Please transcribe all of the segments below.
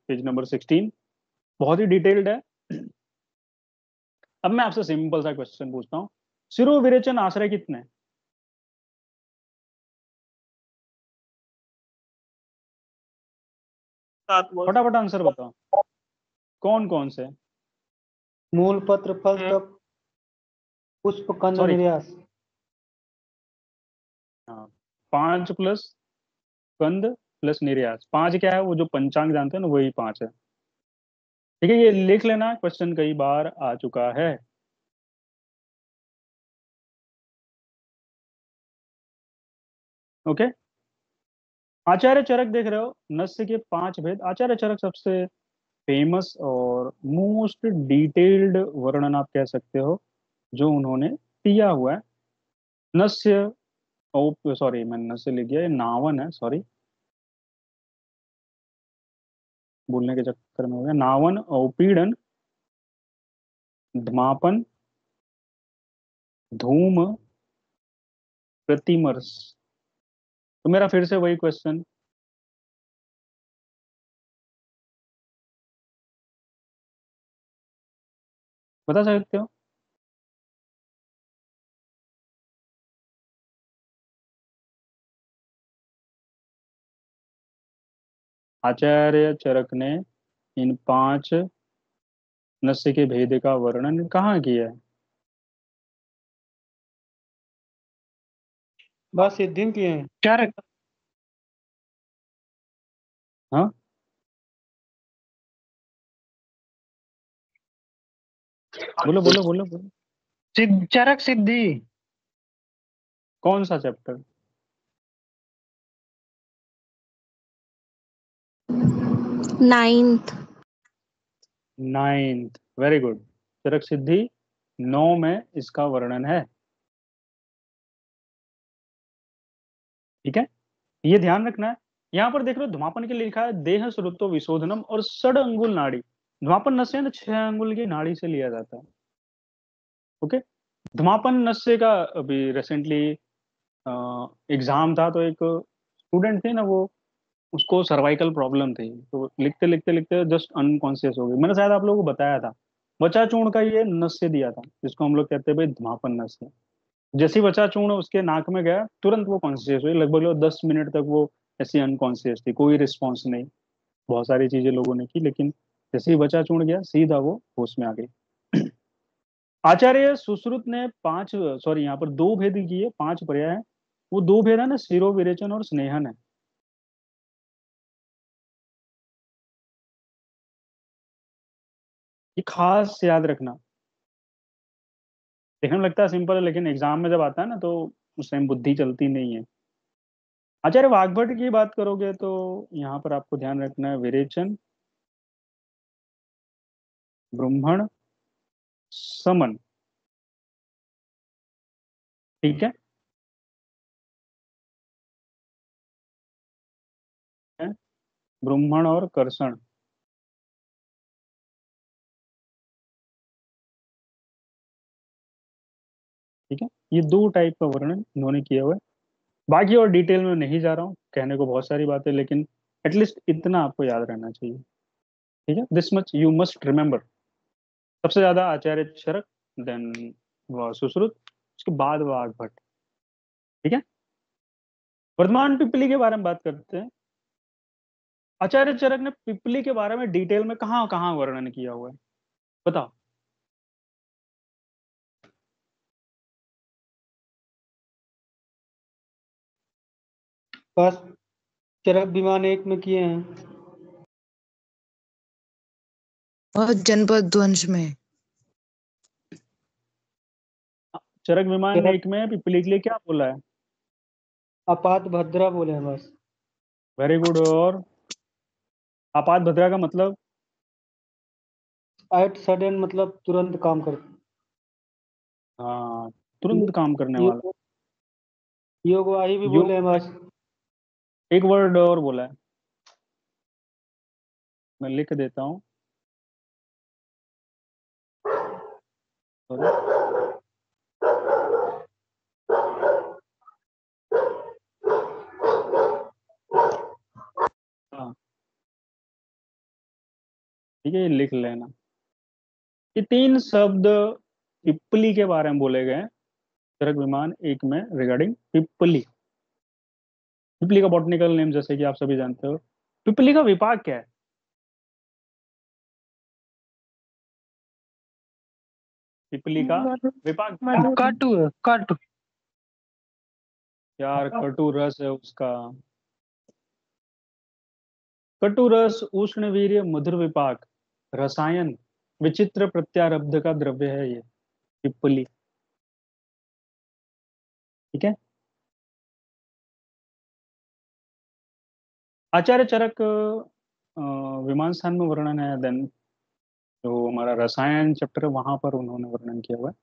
Page number 16, बहुत ही detailed है। अब मैं आपसे सिंपल सा क्वेश्चन पूछता हूँ, सिरो विरेचन आश्रय कितने? फटाफट आंसर बताओ, कौन कौन से? मूल, पत्र, फल, तब, पुष्प, कंद, सॉरी, निर्यास। हाँ, 5 प्लस कंद प्लस निर्यास। 5 क्या है, वो जो पंचांग जानते हैं ना, वही 5 है। ठीक है, ये लिख लेना, क्वेश्चन कई बार आ चुका है। ओके। आचार्य चरक देख रहे हो, नस्य के 5 भेद। आचार्य चरक सबसे फेमस और मोस्ट डिटेल्ड वर्णन आप कह सकते हो जो उन्होंने दिया हुआ है। नस्य, ओ सॉरी, मैंने नस्य लिख दिया, ये नावन है, सॉरी, बोलने के चक्कर में हो गया। नावन, औपीड़न, धमापन, धूम, प्रतिमर्श। तो मेरा फिर से वही क्वेश्चन, बता सकते हो? आचार्य चरक ने इन 5 नस्य के भेद का वर्णन कहाँ किया है? बस सिद्धि किए हैं। चरक। हाँ, बोलो बोलो बोलो बोलो। चरक सिद्धि। कौन सा chapter? 9th। 9th, very good. Charak Siddhi 9 में इसका वर्णन है। ठीक है, ये ध्यान रखना है। यहाँ पर देख रहे हो, धमापन के लिए लिखा है देह श्रुतो विशोधनम और 6 अंगुल नाड़ी। धमापन नस्य है ना, 6 अंगुल की नाड़ी से लिया जाता है। ओके। धमापन नस्य का अभी रिसेंटली एग्जाम था, तो एक स्टूडेंट थे ना, वो उसको सर्वाइकल प्रॉब्लम थी, तो लिखते लिखते लिखते जस्ट अनकॉन्शियस हो गई। मैंने शायद आप लोगों को बताया था, बचा चूर्ण का ये नस्य दिया था, जिसको हम लोग कहते हैं भाई धमापन नस्य। जैसे ही बचा चूर्ण उसके नाक में गया, तुरंत वो कॉन्शियस हुई। लगभग लोग 10 मिनट तक वो ऐसी अनकॉन्शियस थी, कोई रिस्पॉन्स नहीं। बहुत सारी चीजें लोगों ने की, लेकिन जैसे ही बचा चूर्ण गया, सीधा वो होश में आ गई। आचार्य सुश्रुत ने 5, सॉरी, यहाँ पर 2 भेद किए, 5 पर्याय है। वो 2 भेद है ना, शिरो विरेचन और स्नेहन है। ये खास याद रखना। देखने में लगता है सिंपल है, लेकिन एग्जाम में जब आता है ना, तो उस टाइम बुद्धि चलती नहीं है। आचार्य वाग्भट की बात करोगे तो यहाँ पर आपको ध्यान रखना है, विरेचन, ब्रह्मण, समन। ठीक है, ब्रह्मण और कर्षण। ठीक है, ये 2 टाइप का वर्णन इन्होंने किया हुआ है। बाकी और डिटेल में नहीं जा रहा हूँ, कहने को बहुत सारी बातें, लेकिन एटलीस्ट इतना आपको याद रहना चाहिए। ठीक है, this much you must remember. सबसे ज्यादा आचार्य चरक, देन सुश्रुत, उसके बाद वाग्भट। ठीक है, वर्धमान पिपली के बारे में बात करते हैं। आचार्य चरक ने पिपली के बारे में डिटेल में कहाँ कहाँ वर्णन किया हुआ है, बताओ। बस चरक विमान 1 में किए हैं। और जनपद ध्वंस में। चरक विमान चरक 1 में पिपली के लिए क्या बोला है? अपात भद्रा बोले हैं बस। Very good. और आपात भद्रा का मतलब? एट सडन मतलब तुरंत काम करते। हाँ, तुरंत काम करने वाला। योग योगवाही भी योग, बोले हैं बस। एक वर्ड और बोला है, मैं लिख देता हूँ। सॉरी, हाँ, ठीक है, ये लिख लेना। ये 3 शब्द पिपली के बारे में बोले गए चरक विमान एक में रिगार्डिंग पिपली। पिपली का बॉटनिकल नेम जैसे कि आप सभी जानते हो। पिपली का विपाक क्या है? पिपली का विपाक क्या है? काटू है, काटू। यार कटु रस है उसका। कटु रस उष्ण वीर्य मधुर विपाक रसायन विचित्र प्रत्यारब्ध का द्रव्य है ये पिपली। ठीक है। आचार्य चरक विमान स्थान में वर्णन है। देन जो हमारा रसायन चैप्टर है वहां पर उन्होंने वर्णन किया हुआ है।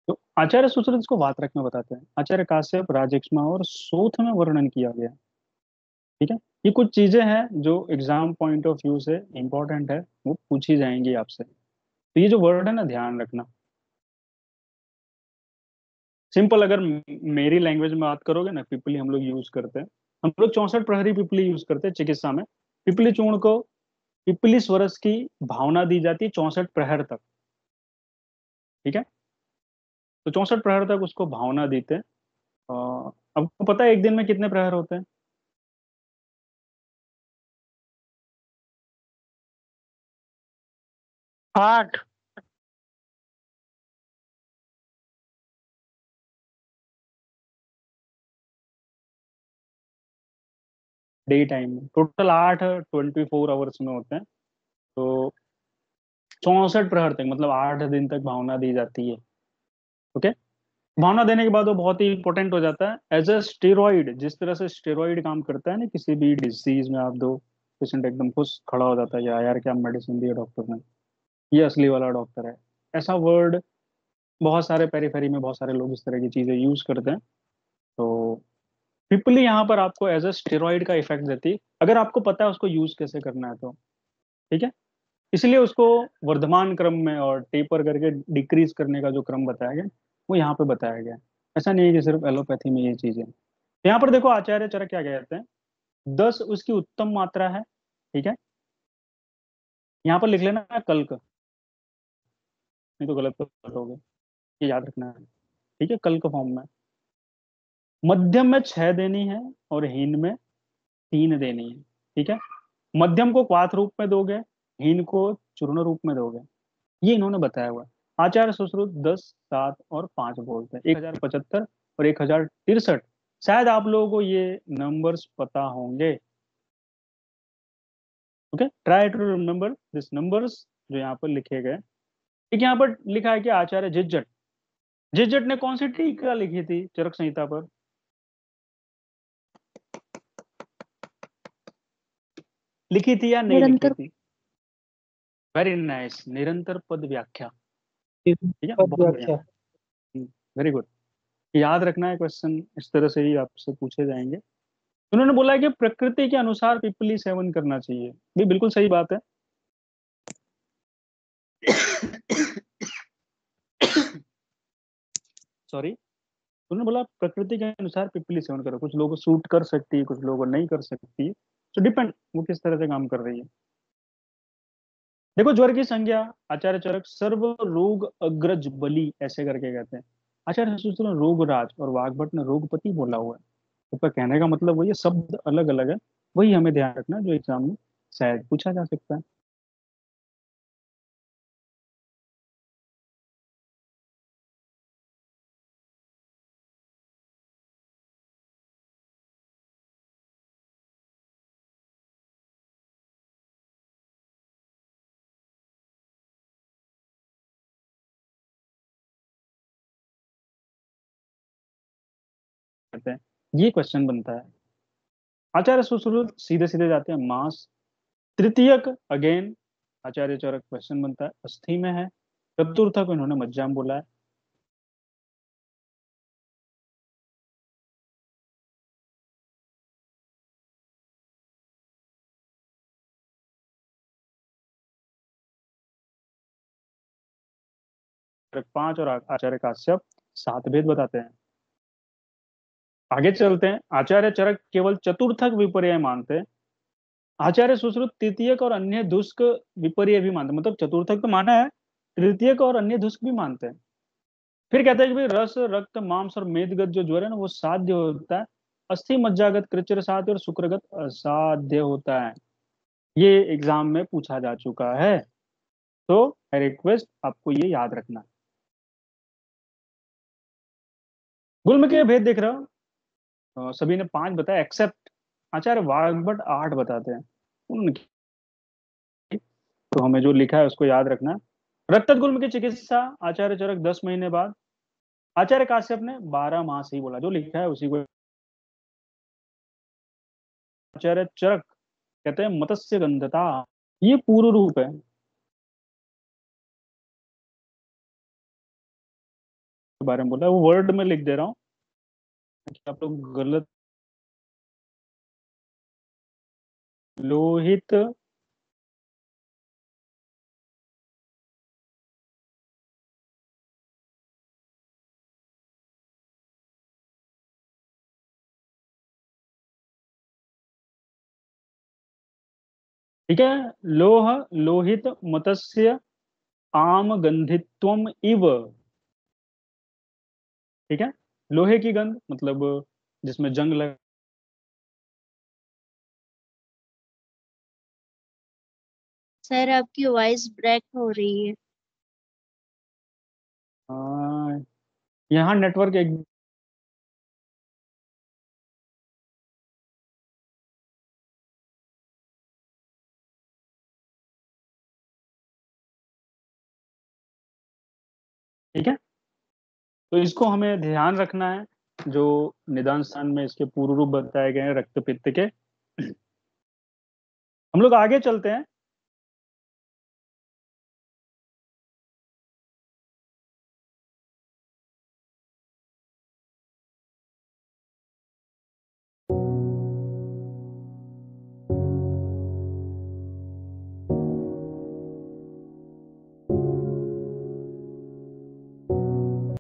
तो आचार्य सुश्रुत इसको वात्रक में बताते हैं। आचार्य काश्यप राजक्ष्मा और सोथ में वर्णन किया गया है। ठीक है। ये कुछ चीजें हैं जो एग्जाम पॉइंट ऑफ व्यू से इंपॉर्टेंट है, वो पूछी जाएंगी आपसे। तो ये जो वर्ड है ना, ध्यान रखना। सिंपल अगर मेरी लैंग्वेज में बात करोगे ना, पिपली हम लोग यूज करते हैं। हम लोग 64 प्रहरी पिपली यूज करते हैं चिकित्सा में। पिपली चूर्ण को पिपली स्वरस की भावना दी जाती है 64 प्रहर तक। ठीक है। तो 64 प्रहर तक उसको भावना देते हैं। आपको पता है एक दिन में कितने प्रहर होते हैं? 8। डे टाइम में टोटल 8 24 आवर्स में होते हैं। तो 64 प्रहर तक मतलब 8 दिन तक भावना दी जाती है। ओके। भावना देने के बाद वो बहुत ही इंपॉर्टेंट हो जाता है एज अ स्टेरॉइड। जिस तरह से स्टेरॉइड काम करता है ना किसी भी डिजीज में, आप दो पेशेंट एकदम खुश खड़ा हो जाता है, यार क्या मेडिसिन दी है डॉक्टर ने, ये असली वाला डॉक्टर है। ऐसा वर्ड बहुत सारे पेरीफेरी में बहुत सारे लोग इस तरह की चीजें यूज करते हैं। तो पिपली यहाँ पर आपको एज अ स्टेरॉइड का इफेक्ट देती है, अगर आपको पता है उसको यूज कैसे करना है तो। ठीक है। इसलिए उसको वर्धमान क्रम में और टेपर करके डिक्रीज करने का जो क्रम बताया गया वो यहाँ पे बताया गया है। ऐसा नहीं है कि सिर्फ एलोपैथी में ये चीजें। यहाँ पर देखो आचार्य चरक क्या कहते हैं, 10 उसकी उत्तम मात्रा है। ठीक है। यहाँ पर लिख लेना है कल्क, नहीं तो गलत करोगे, ये याद रखना है। ठीक है, कल्क फॉर्म में। मध्यम में 6 देनी है और हीन में 3 देनी है। ठीक है। मध्यम को क्वाथ रूप में दोगे, हीन को चूर्ण रूप में दोगे, ये इन्होंने बताया हुआ है। आचार्य सुश्रुत 10, 7 और 5 बोलते हैं। 1075 और 1063। शायद आप लोगों को ये नंबर्स पता होंगे। Okay, try to remember this numbers जो यहाँ पर लिखे गए। एक यहाँ पर लिखा है कि आचार्य जिज्जट, जिज्जट ने कौन सी टीका लिखी थी चरक संहिता पर? लिखी थी या नहीं लिखी निरंतर थी? वेरी नाइस, निरंतर पद व्याख्या। ठीक है, पद बहुत बढ़िया। व्याख्या। Very good. याद रखना है, क्वेश्चन इस तरह से ही आपसे पूछे जाएंगे। उन्होंने बोला है कि प्रकृति के अनुसार पिपली सेवन करना चाहिए, भी बिल्कुल सही बात है। सॉरी, उन्होंने बोला प्रकृति के अनुसार पिपली सेवन करो। कुछ लोगों को सूट कर सकती है, कुछ लोगों को नहीं कर सकती है। तो डिपेंड वो किस तरह से काम कर रही है। देखो ज्वर की संज्ञा आचार्य चरक सर्व रोग अग्रज बली ऐसे करके कहते हैं। आचार्य सूत्र ने रोगराज और वाग्भट ने रोगपति बोला हुआ है। उसका कहने का मतलब वही है, शब्द अलग अलग है। वही हमें ध्यान रखना है जो एग्जाम में शायद पूछा जा सकता है। कहते हैं ये क्वेश्चन बनता है। आचार्य सुश्रुत सीधे सीधे जाते हैं मास। तृतीयक अगेन आचार्य चरक क्वेश्चन बनता है, अस्थि में है। चतुर्थक इन्होंने मज्जाम बोला है। चरक 5 और आचार्य काश्यप 7 भेद बताते हैं। आगे चलते हैं। आचार्य चरक केवल चतुर्थक विपर्य मानते हैं। आचार्य सुश्रुत तृतीयक और अन्य दुष्क विपर्य भी मानते हैं, मतलब चतुर्थक तो माना है, तृतीयक और अन्य दुष्क भी मानते हैं। फिर कहते हैं कि भाई रस रक्त मांस और मेदगत जो ज्वर है ना वो साध्य होता है, अस्थि मज्जागत कृच्र साध्य और शुक्रगत असाध्य होता है। ये एग्जाम में पूछा जा चुका है, तो आई रिक्वेस्ट आपको ये याद रखना। गुल्म के भेद देख रहे हो, सभी ने 5 बताया एक्सेप्ट आचार्य वाग्भट 8 बताते हैं उनकी। तो हमें जो लिखा है उसको याद रखना है। रक्तद गुल्म की चिकित्सा आचार्य चरक 10 महीने बाद, आचार्य काश्यप ने 12 मास ही बोला, जो लिखा है उसी को आचार्य चरक कहते हैं मत्स्य गंधता, ये पूर्व रूप है के बारे में बोला है, वो वर्ड में लिख दे रहा हूँ कि आप लोग गलत। लोहित ठीक है, लोह लोहित मत्स्य आम गंधित्वम इव, ठीक है, लोहे की गंध मतलब जिसमें जंग लग, सर आपकी वॉइस ब्रेक हो रही है। यहाँ नेटवर्क एक ठीक है, तो इसको हमें ध्यान रखना है। जो निदान स्थान में इसके पूर्व रूप बताए गए हैं रक्त पित्त के। हम लोग आगे चलते हैं।